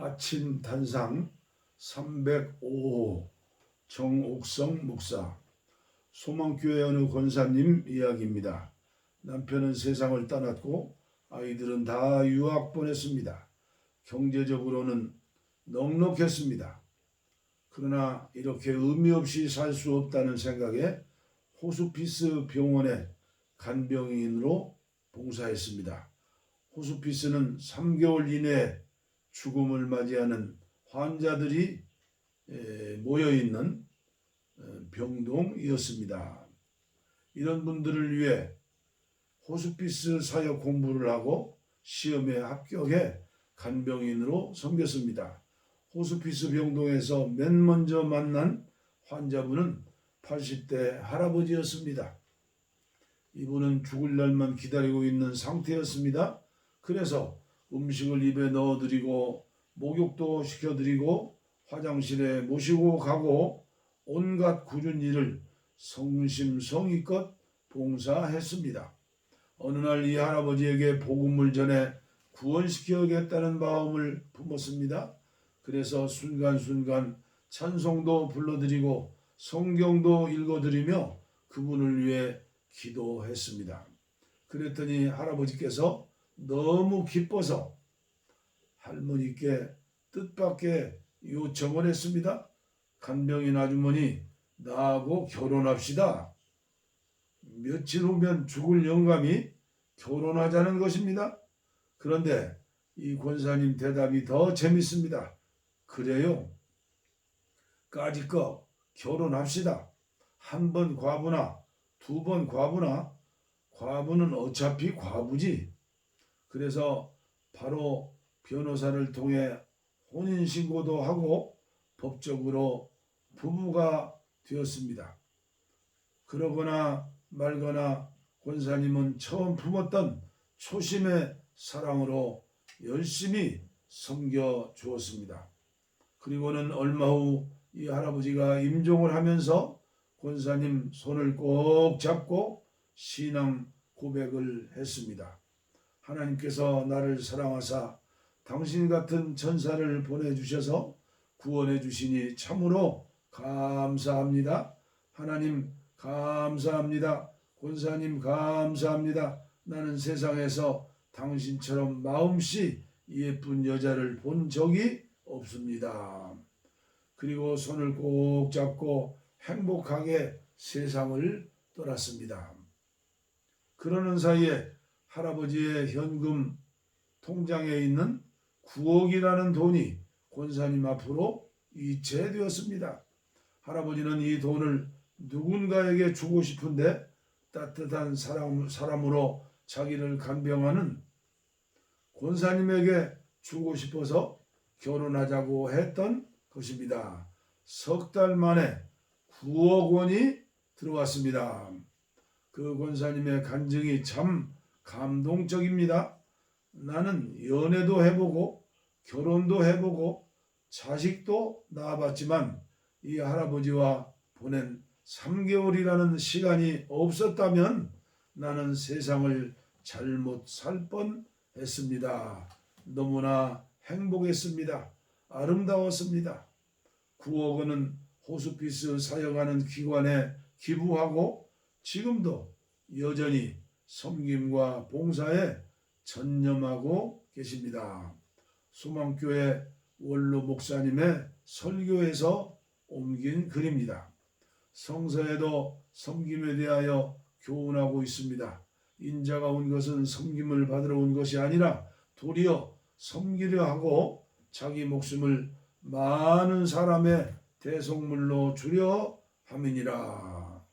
아침 단상 305호 정옥성 목사. 소망교회 어느 권사님 이야기입니다. 남편은 세상을 떠났고 아이들은 다 유학 보냈습니다. 경제적으로는 넉넉했습니다. 그러나 이렇게 의미 없이 살 수 없다는 생각에 호스피스 병원에 간병인으로 봉사했습니다. 호스피스는 3개월 이내에 죽음을 맞이하는 환자들이 모여있는 병동이었습니다. 이런 분들을 위해 호스피스 사역 공부를 하고 시험에 합격해 간병인으로 섬겼습니다. 호스피스 병동에서 맨 먼저 만난 환자분은 80대 할아버지였습니다. 이분은 죽을 날만 기다리고 있는 상태였습니다. 그래서 음식을 입에 넣어드리고 목욕도 시켜드리고 화장실에 모시고 가고 온갖 굳은 일을 성심성의껏 봉사했습니다. 어느 날 이 할아버지에게 복음을 전해 구원시켜야겠다는 마음을 품었습니다. 그래서 순간순간 찬송도 불러드리고 성경도 읽어드리며 그분을 위해 기도했습니다. 그랬더니 할아버지께서 너무 기뻐서 할머니께 뜻밖의 요청을 했습니다. 간병인 아주머니, 나하고 결혼합시다. 며칠 후면 죽을 영감이 결혼하자는 것입니다. 그런데 이 권사님 대답이 더 재밌습니다. 그래요? 까짓거 결혼합시다. 한 번 과부나 두 번 과부나 과부는 어차피 과부지. 그래서 바로 변호사를 통해 혼인신고도 하고 법적으로 부부가 되었습니다. 그러거나 말거나 권사님은 처음 품었던 초심의 사랑으로 열심히 섬겨 주었습니다. 그리고는 얼마 후 이 할아버지가 임종을 하면서 권사님 손을 꼭 잡고 신앙 고백을 했습니다. 하나님께서 나를 사랑하사 당신 같은 천사를 보내주셔서 구원해 주시니 참으로 감사합니다. 하나님 감사합니다. 권사님 감사합니다. 나는 세상에서 당신처럼 마음씨 예쁜 여자를 본 적이 없습니다. 그리고 손을 꼭 잡고 행복하게 세상을 떠났습니다. 그러는 사이에 할아버지의 현금 통장에 있는 9억이라는 돈이 권사님 앞으로 이체되었습니다. 할아버지는 이 돈을 누군가에게 주고 싶은데 따뜻한 사람으로 자기를 간병하는 권사님에게 주고 싶어서 결혼하자고 했던 것입니다. 석 달 만에 9억 원이 들어왔습니다. 그 권사님의 간증이 참 감동적입니다. 나는 연애도 해보고 결혼도 해보고 자식도 낳아봤지만 이 할아버지와 보낸 3개월이라는 시간이 없었다면 나는 세상을 잘못 살 뻔했습니다. 너무나 행복했습니다. 아름다웠습니다. 9억 원은 호스피스 사역하는 기관에 기부하고 지금도 여전히 섬김과 봉사에 전념하고 계십니다. 소망교회 원로 목사님의 설교에서 옮긴 글입니다. 성서에도 섬김에 대하여 교훈하고 있습니다. 인자가 온 것은 섬김을 받으러 온 것이 아니라 도리어 섬기려 하고 자기 목숨을 많은 사람의 대속물로 주려 함이니라.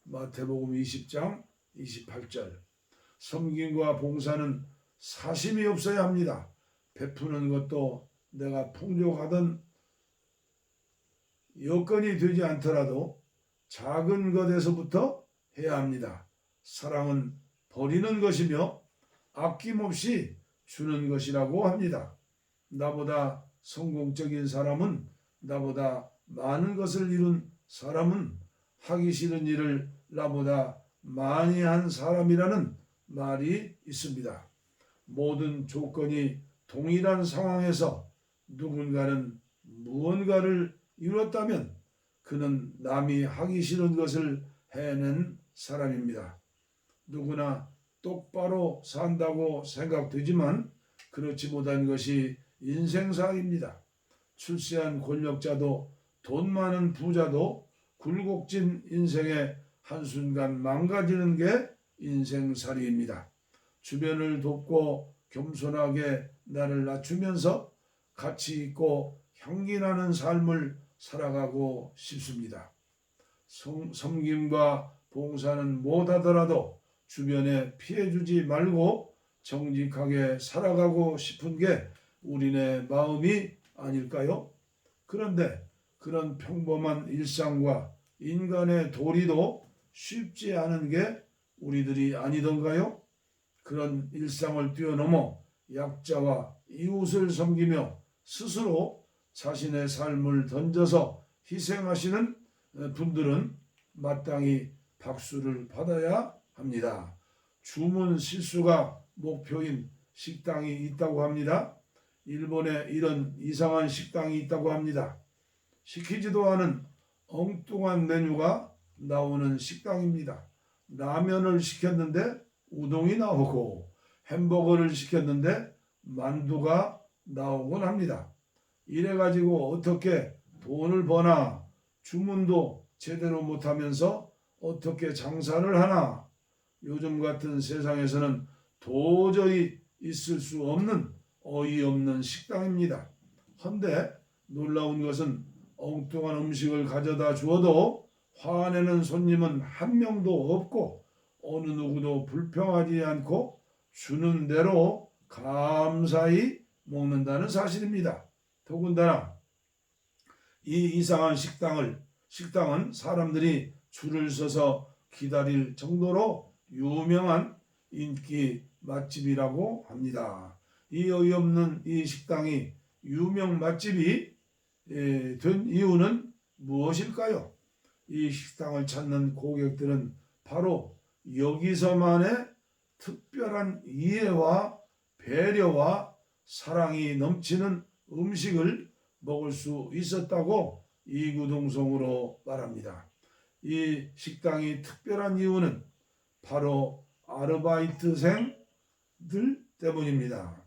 마태복음 20장 28절. 섬김과 봉사는 사심이 없어야 합니다. 베푸는 것도 내가 풍족하던 여건이 되지 않더라도 작은 것에서부터 해야 합니다. 사랑은 버리는 것이며 아낌없이 주는 것이라고 합니다. 나보다 성공적인 사람은, 나보다 많은 것을 이룬 사람은 하기 싫은 일을 나보다 많이 한 사람이라는 말이 있습니다. 모든 조건이 동일한 상황에서 누군가는 무언가를 이뤘다면 그는 남이 하기 싫은 것을 해낸 사람입니다. 누구나 똑바로 산다고 생각되지만 그렇지 못한 것이 인생사입니다. 출세한 권력자도 돈 많은 부자도 굴곡진 인생의 한순간 망가지는 게 인생살이입니다. 주변을 돕고 겸손하게 나를 낮추면서 가치 있고 향기 나는 삶을 살아가고 싶습니다. 섬김과 봉사는 못하더라도 주변에 피해주지 말고 정직하게 살아가고 싶은 게 우리네 마음이 아닐까요? 그런데 그런 평범한 일상과 인간의 도리도 쉽지 않은 게 우리들이 아니던가요? 그런 일상을 뛰어넘어 약자와 이웃을 섬기며 스스로 자신의 삶을 던져서 희생하시는 분들은 마땅히 박수를 받아야 합니다. 주문 실수가 목표인 식당이 있다고 합니다. 일본에 이런 이상한 식당이 있다고 합니다. 시키지도 않은 엉뚱한 메뉴가 나오는 식당입니다. 라면을 시켰는데 우동이 나오고 햄버거를 시켰는데 만두가 나오곤 합니다. 이래가지고 어떻게 돈을 버나 주문도 제대로 못하면서 어떻게 장사를 하나. 요즘 같은 세상에서는 도저히 있을 수 없는 어이없는 식당입니다. 헌데 놀라운 것은 엉뚱한 음식을 가져다 주어도 화내는 손님은 한 명도 없고 어느 누구도 불평하지 않고 주는 대로 감사히 먹는다는 사실입니다. 더군다나 이 이상한 식당은 사람들이 줄을 서서 기다릴 정도로 유명한 인기 맛집이라고 합니다. 이 어이없는 이 식당이 유명 맛집이 된 이유는 무엇일까요? 이 식당을 찾는 고객들은 바로 여기서만의 특별한 이해와 배려와 사랑이 넘치는 음식을 먹을 수 있었다고 이구동성으로 말합니다. 이 식당이 특별한 이유는 바로 아르바이트생들 때문입니다.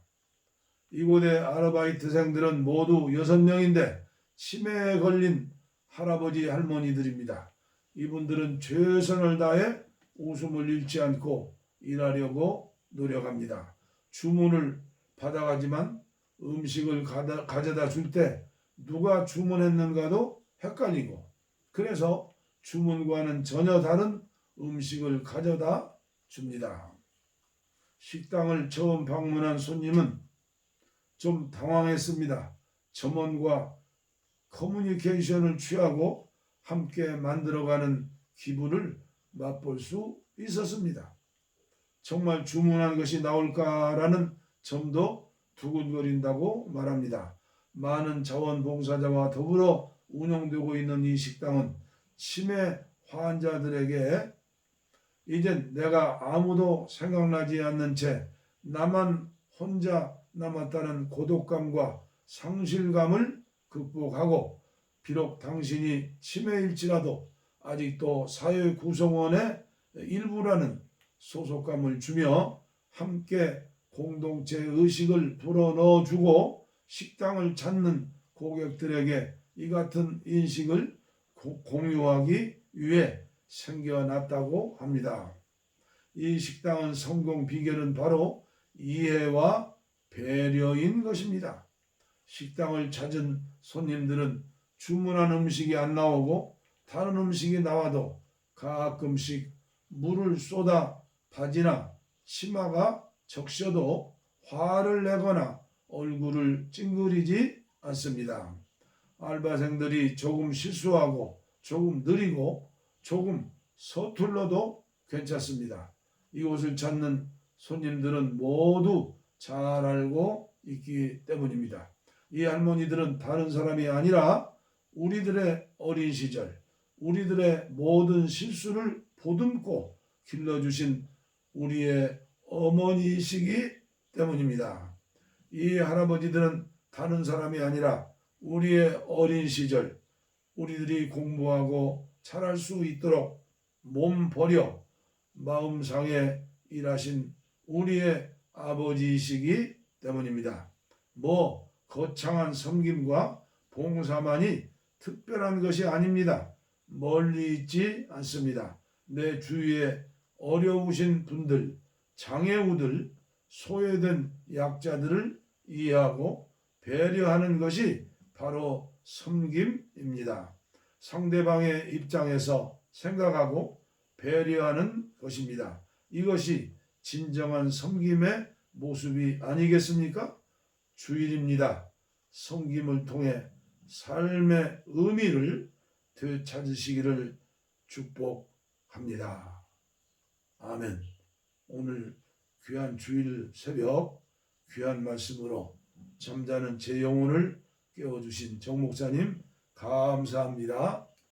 이곳의 아르바이트생들은 모두 6명인데 치매에 걸린 할아버지 할머니들입니다. 이분들은 최선을 다해 웃음을 잃지 않고 일하려고 노력합니다. 주문을 받아가지만 음식을 가져다 줄 때 누가 주문했는가도 헷갈리고 그래서 주문과는 전혀 다른 음식을 가져다 줍니다. 식당을 처음 방문한 손님은 좀 당황했습니다. 점원과 커뮤니케이션을 취하고 함께 만들어가는 기분을 맛볼 수 있었습니다. 정말 주문한 것이 나올까라는 점도 두근거린다고 말합니다. 많은 자원봉사자와 더불어 운영되고 있는 이 식당은 치매 환자들에게 이젠 내가 아무도 생각나지 않는 채 나만 혼자 남았다는 고독감과 상실감을 극복하고 비록 당신이 치매일지라도 아직도 사회 구성원의 일부라는 소속감을 주며 함께 공동체 의식을 불어넣어주고 식당을 찾는 고객들에게 이 같은 인식을 공유하기 위해 생겨났다고 합니다. 이 식당은 성공 비결은 바로 이해와 배려인 것입니다. 식당을 찾은 손님들은 주문한 음식이 안 나오고 다른 음식이 나와도 가끔씩 물을 쏟아 바지나 치마가 적셔도 화를 내거나 얼굴을 찡그리지 않습니다. 알바생들이 조금 실수하고 조금 느리고 조금 서툴러도 괜찮습니다. 이곳을 찾는 손님들은 모두 잘 알고 있기 때문입니다. 이 할머니들은 다른 사람이 아니라 우리들의 어린 시절, 우리들의 모든 실수를 보듬고 길러주신 우리의 어머니이시기 때문입니다. 이 할아버지들은 다른 사람이 아니라 우리의 어린 시절 우리들이 공부하고 잘할 수 있도록 몸 버려 마음 상에 일하신 우리의 아버지이시기 때문입니다. 뭐 거창한 섬김과 봉사만이 특별한 것이 아닙니다. 멀리 있지 않습니다. 내 주위에 어려우신 분들, 장애우들, 소외된 약자들을 이해하고 배려하는 것이 바로 섬김입니다. 상대방의 입장에서 생각하고 배려하는 것입니다. 이것이 진정한 섬김의 모습이 아니겠습니까? 주일입니다. 섬김을 통해 삶의 의미를 되찾으시기를 축복합니다. 아멘. 오늘 귀한 주일 새벽 귀한 말씀으로 잠자는 제 영혼을 깨워주신 정 목사님 감사합니다.